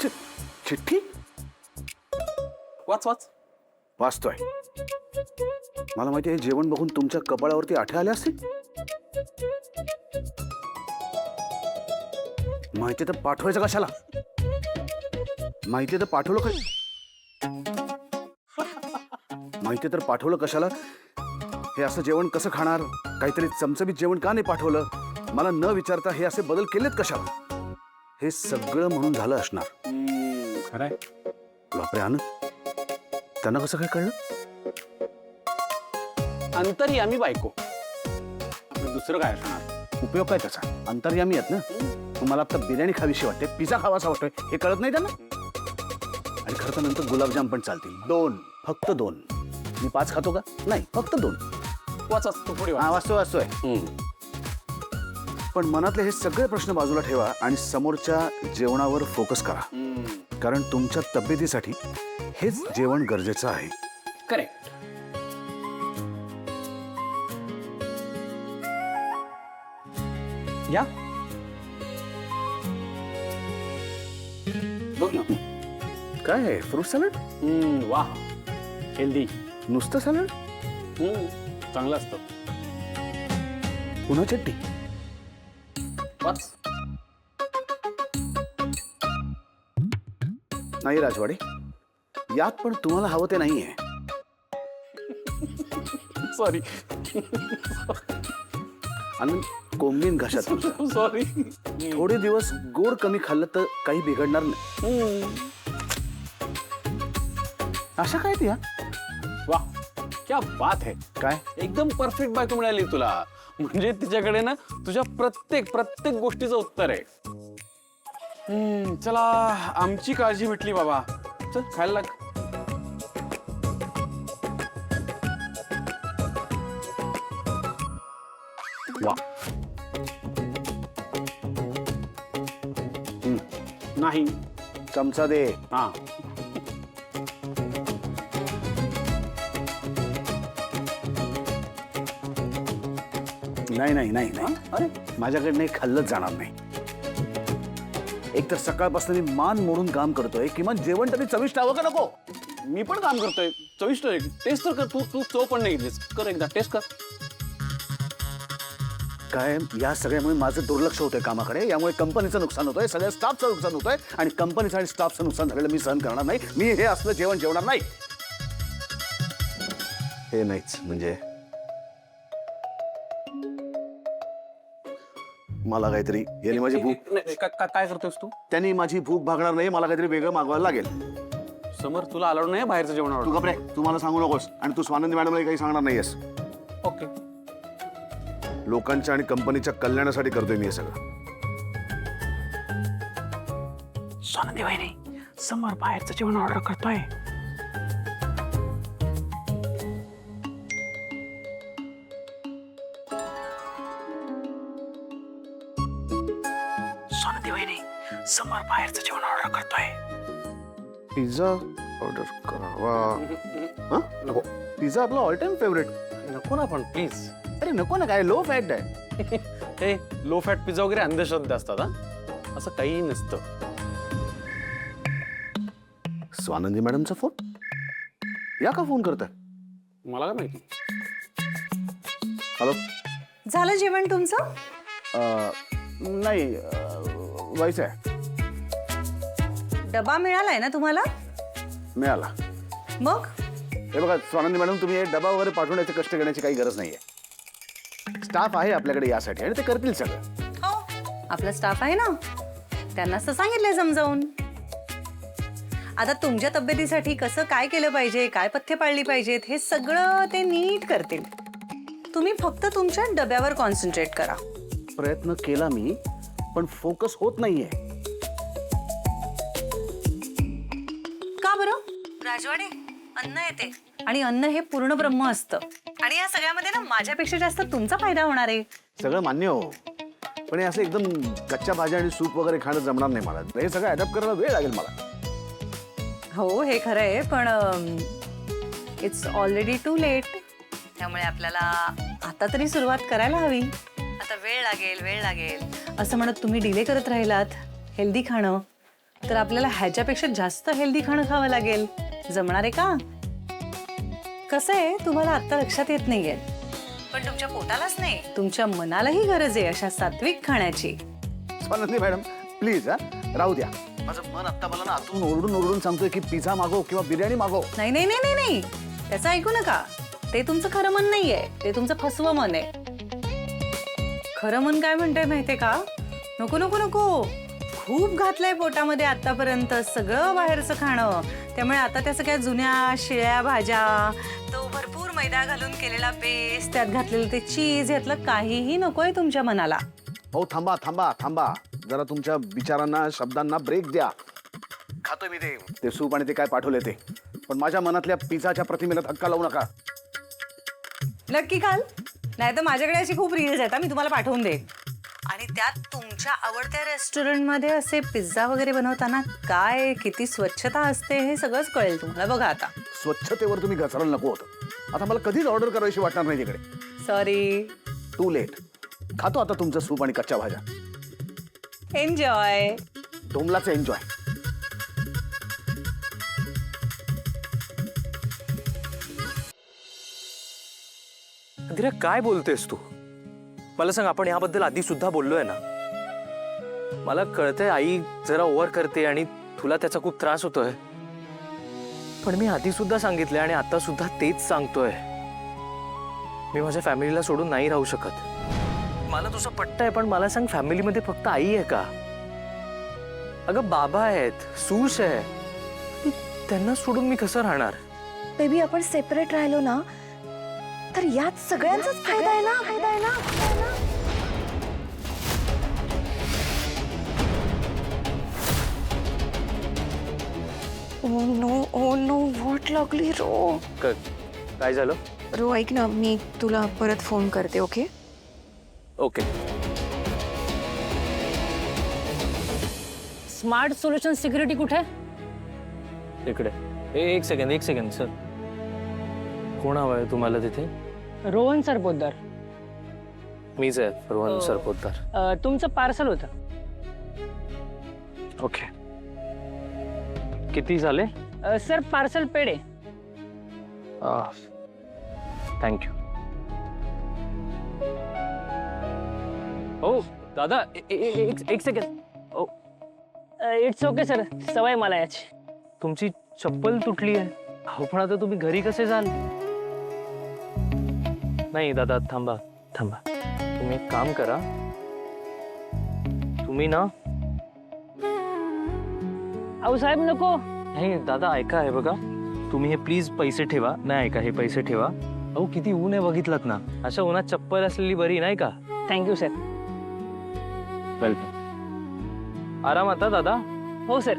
चिठ्ठी वाच वाच. वाचतोय. मला माहिती आहे जेवण बघून तुमच्या कपाळावरती आठे आले असतील. माहिती तर पाठवायचं कशाला. माहिती तर पाठवलं काय. माहिती तर पाठवलं कशाला. हे असं जेवण कसं खाणार. काहीतरी चमचमीत जेवण का नाही पाठवलं. मला न विचारता हे असे बदल केलेत कशाला. हे सगळं म्हणून झालं असणार. खरंय. बापरे आनंद, त्यांना कसं काय कळलं. अंतर्यामी बायको. आपलं दुसरं काय असणार. उपयोग काय त्याचा. अंतर्यामी आहेत ना. तुम्हाला आता बिर्याणी खावीशी वाटते, पिझ्झा खावासा वाटतोय, हे कळत नाही त्यांना. आणि खरं तर नंतर गुलाबजाम पण चालतील. 2, फक्त 2. मी 5 खातो का. नाही, फक्त 2. वाच वाच तू पुढे वाच. हा वाचतोय. पण मनातले हे सगळे प्रश्न बाजूला ठेवा आणि समोरच्या जेवणावर फोकस करा. कारण तुमच्या तब्येतीसाठी हेच जेवण गरजेचं आहे. करेक्ट. या बघ ना. काय आहे. Fruit salad. वा. हेल्दी. नुसतं सॅलड. चांगलं असतं. पुन्हा चट्टी. वाच. नाही राजवाडे, यात पण तुम्हाला हवं ते नाहीये. सॉरी. आणि कोंबीन घशात तुमचा. सॉरी. थोडे दिवस गोड कमी खाल्लं तर काही बिघडणार नाही. अशा काय ती. वा क्या बात है. काय एकदम परफेक्ट बायको मिळाली तुला. म्हणजे तिच्याकडे ना तुझ्या प्रत्येक गोष्टीचं उत्तर आहे. चला आमची काळजी भेटली बाबा. चल खायला लाग. वा. नाही. चमचा दे. हा. नाही नाही नाही नाही. अरे माझ्याकडे खाल्लंच जाणार नाही. एक तर सकाळपासून मी मान मोडून काम करतोय. किमान जेवण तरी चविष्ट हवं का नको. मी पण काम करतोय. चविष्ट आहे. टेस्ट तर कर. तू चव पण नाही घेतलीस. कर एकदा टेस्ट कर. काय या सगळ्यामुळे माझं दुर्लक्ष होतंय कामाकडे. यामुळे कंपनीचं नुकसान होतंय, सगळ्या स्टाफचं नुकसान होतंय. आणि कंपनीचं आणि स्टाफचं नुकसान झालेलं मी सहन करणार नाही. मी हे असलं जेवण जेवणार नाही. हे नाहीच म्हणजे मला काहीतरी याने माझी भूक. काय करतोयस तू. त्यांनी माझी भूक भागणार नाही. मला काहीतरी वेगळं मागवायला लागेल. समोर तुला अलाउड नाही बाहेरचं जेवण तू आवडतं. कपडे तू मला सांगू नकोस. आणि तू स्वानंदी मॅडमला काही सांगणार नाहीयेस. ओके. लोकांच्या आणि कंपनीच्या कल्याणासाठी करतोय मी हे सगळं. स्वानंदी वहिनी समोर बाहेरचं जेवण ऑर्डर करतोय. स्वानंदी वहिनी समोर बाहेरचं जेवण ऑर्डर करतोय. पिझ्झा ऑर्डर करावा. नको. पिझ्झा आपला ऑल टाइम फेवरेट. नको ना पण प्लीज. अरे नको ना. काय लो फॅट आहे. हे लो फॅट पिझ्झा वगैरे अंधश्रद्धा असतात. हा असं काही नसतं. स्वानंदी मॅडमचा फोन. या का फोन करताय. मला काय माहिती. हॅलो. झालं जेवण तुमचं. नाही व्हायचं आहे. डबा मिळालाय ना तुम्हाला. मिळाला. मग हे बघा स्वानंदी मॅडम, तुम्ही हे डबा वगैरे पाठवण्याचे कष्ट घेण्याची काही गरज नाहीये. स्टाफ आहे आपल्याकडे यासाठी आणि ते करतील सगळं. हो आपला स्टाफ आहे ना. त्यांनाच तर सांगितलंय समजावून. आता तुमच्या तब्येतीसाठी कसं काय केलं पाहिजे, काय पथ्य पाळली पाहिजेत, हे सगळं ते नीट करतील. तुम्ही फक्त तुमच्या डब्यावर कॉन्सन्ट्रेट करा. प्रयत्न केला मी, पण फोकस होत नाहीये. का बरं. राजवाडे अन्न येते आणि अन्न हे पूर्ण ब्रह्म असतं. आणि या सगळ्यामध्ये ना माझ्यापेक्षा जास्त तुमचा फायदा होणार आहे. सगळं मान्य हो, पण हे असं एकदम कच्च्या भाज्या आणि सूप वगैरे खाणं जमणार नाही मला. हे सगळं अडॅप्ट करायला वेळ लागेल मला. हो हे खरं आहे, पण इट्स ऑलरेडी टू लेट. त्यामुळे आपल्याला आता तरी सुरुवात करायला हवी. आता वेळ लागेल असं म्हणत तुम्ही डिले करत राहिलात हेल्दी खाणं तर आपल्याला ह्याच्यापेक्षा जास्त हेल्दी खाणं खावं लागेल. जमणार आहे का? कसं आहे, तुम्हाला आता लक्षात येत नाहीये, पण तुमच्या पोटालाच नाही, तुमच्या मनालाही गरज आहे अशा सात्विक खाण्याची. स्वानंदी मॅडम प्लीज हा राहू द्या. माझं मन आता मला ना आतून ओरडून ओरडून सांगतोय की पिझ्झा मागव किंवा बिर्याणी मागव. नाही नाही नाही नाही नाही, त्याचं ऐकू नका. ते तुमचं खरं मन नाहीये, ते तुमचं फसवं मन आहे. खरं मन काय म्हणतंय माहितीये का? नको नको नको, खूप घातलंय पोटामध्ये आतापर्यंत सगळं बाहेरचं खाणं. त्यामुळे आता त्या सगळ्या जुन्या शिळ्या भाज्या, तो भरपूर मैदा घालून केलेला पेस्ट, त्यात घातलेलं ते चीज, यातलं काहीही नकोय तुमच्या मनाला. हो थांबा थांबा थांबा, जरा तुमच्या विचारांना शब्दांना ब्रेक द्या. खातोय मी ते सूप आणि ते काय पाठवले ते, पण माझ्या मनातल्या पिझ्झाच्या प्रतिमेला धक्का लावू नका. नक्की खाल, नाही तर माझ्याकडे अशी खूप रील्स आहेत, मी तुम्हाला पाठवून देईन. आणि त्यात तुमच्या आवडत्या रेस्टॉरंटमध्ये असे पिझ्झा वगैरे बनवताना काय किती स्वच्छता असते हे सगळंच कळेल तुम्हाला. बघा आता. स्वच्छतेवर तुम्ही घसरायला नको होतं. आता मला कधीच ऑर्डर करायची वाटणार नाही तिकडे. सॉरी. Too late. खातो आता तुमचं सूप आणि कच्च्या भाज्या. एन्जॉय. डोंबलाचं एन्जॉय. अदिरा काय बोलतेस तू? मला सांग, आपण याबद्दल आधी सुद्धा बोललोय ना? मला कळतंय आई जरा ओव्हर करते आणि तुला त्याचा खूप त्रास होतोय, पण मी आधी सुद्धा सांगितलंय आणि आता सुद्धा तेच सांगतोय. मी माझ्या फॅमिलीला सोडून नाही राहू शकत. मला तुझं पटतंय, पण मला सांग, फॅमिलीमध्ये फक्त आई आहे का? अगं बाबा आहेत, सूश आहे, त्यांना सोडून मी कसं राहणार? बेबी, आपण सेपरेट राहिलो ना तर यात सगळ्यांचाच फायदा आहे ना. ओ नो व्हॉट लागली रो. काय झालं? रो ऐक ना, मी तुला परत फोन करते. Okay okay. Smart solution security कुठे? इकडे. एक सेकंड सर. कोण हवंय तुम्हाला तिथे? रोहन सरपोतदार. मीच आहे, रोहन सरपोतदार. तुमचं पार्सल होतं. ओके. किती झाले? सर पार्सल पेड आहे. थँक्यू. हो दादा, एक second. Oh, it's okay sir, सवय मला याची. तुमची चप्पल तुटली आहे. हो, पण आता तुम्ही घरी कसे जाल? नाही दादा, थांबा. तुम्ही एक काम करा, तुम्ही ना. अहो साहेब नको. नाही दादा, ऐका, आहे बघा, तुम्ही हे प्लीज पैसे ठेवा. नाही, ऐका, हे पैसे ठेवा. अहो किती ऊन आहे बघितलात ना. अशा उन्हात चप्पल असलेली बरी, नाही का? Thank you sir. वेलकम. आराम आता दादा. हो सर.